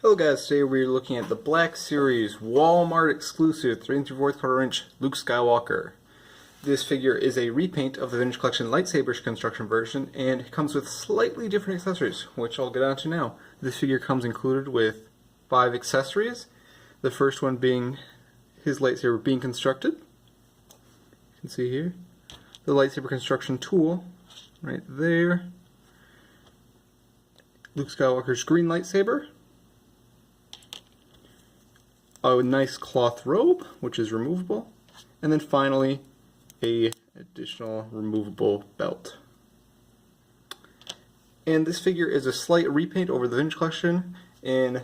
Hello guys, today we're looking at the Black Series Walmart exclusive 3 3/4 inch Luke Skywalker. This figure is a repaint of the Vintage Collection lightsaber construction version and it comes with slightly different accessories, which I'll get onto now. This figure comes included with 5 accessories, the first one being his lightsaber being constructed. You can see here the lightsaber construction tool right there, Luke Skywalker's green lightsaber, a nice cloth robe, which is removable, and then finally a additional removable belt. And this figure is a slight repaint over the Vintage Collection in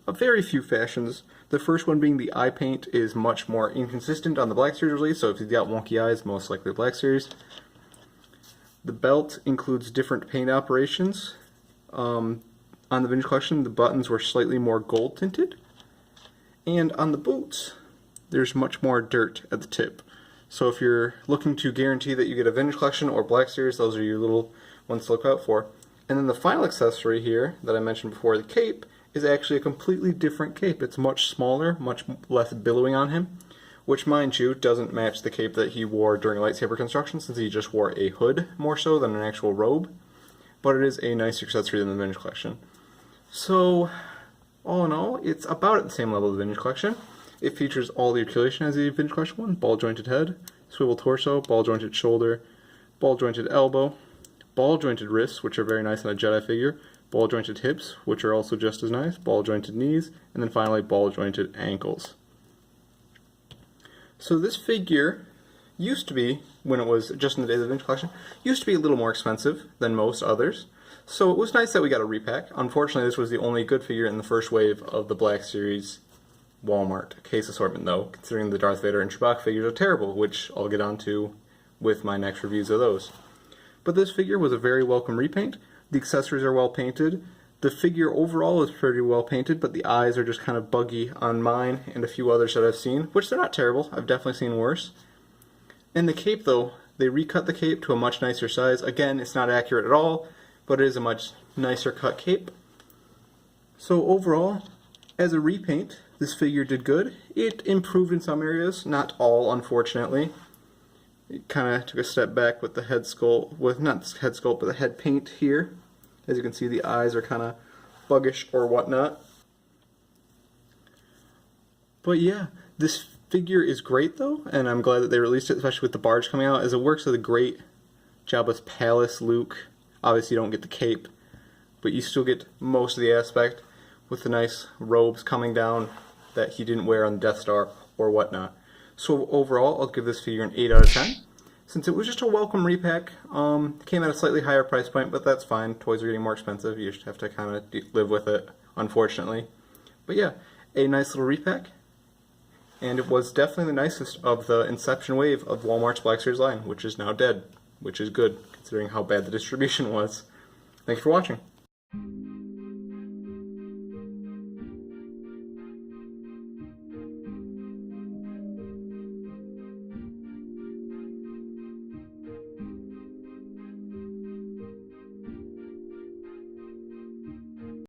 a very few fashions. The first one being the eye paint is much more inconsistent on the Black Series release, so if you've got wonky eyes, most likely Black Series. The belt includes different paint operations. On the Vintage Collection, the buttons were slightly more gold tinted. And on the boots, there's much more dirt at the tip. So if you're looking to guarantee that you get a Vintage Collection or Black Series, those are your little ones to look out for. And then the final accessory here that I mentioned before, the cape, is actually a completely different cape. It's much smaller, much less billowing on him, which, mind you, doesn't match the cape that he wore during lightsaber construction, since he just wore a hood more so than an actual robe. But it is a nicer accessory than the Vintage Collection. So, all in all, it's about at the same level as the Vintage Collection. It features all the articulation as the Vintage Collection one: ball jointed head, swivel torso, ball jointed shoulder, ball jointed elbow, ball jointed wrists, which are very nice on a Jedi figure, ball jointed hips, which are also just as nice, ball jointed knees, and then finally ball jointed ankles. So this figure used to be, when it was just in the days of the Vintage Collection, used to be a little more expensive than most others. So it was nice that we got a repack. Unfortunately, this was the only good figure in the first wave of the Black Series Walmart case assortment, though, considering the Darth Vader and Chewbacca figures are terrible, which I'll get onto with my next reviews of those. But this figure was a very welcome repaint. The accessories are well painted. The figure overall is pretty well painted, but the eyes are just kind of buggy on mine and a few others that I've seen, which they're not terrible. I've definitely seen worse. And the cape, though, they recut the cape to a much nicer size. Again, it's not accurate at all, but it is a much nicer cut cape. So overall, as a repaint, this figure did good. It improved in some areas, not all, unfortunately. It kind of took a step back with the head sculpt, with not the head sculpt, but the head paint here. As you can see, the eyes are kind of buggish or whatnot. But yeah, this figure is great though, and I'm glad that they released it, especially with the barge coming out, as it works with a great Jabba's Palace Luke. Obviously you don't get the cape, but you still get most of the aspect with the nice robes coming down that he didn't wear on the Death Star or whatnot. So overall, I'll give this figure an 8 out of 10. Since it was just a welcome repack, it came at a slightly higher price point, but that's fine. Toys are getting more expensive. You just have to kind of live with it, unfortunately. But yeah, a nice little repack. And it was definitely the nicest of the inception wave of Walmart's Black Series line, which is now dead, which is good, considering how bad the distribution was. Thank you for watching.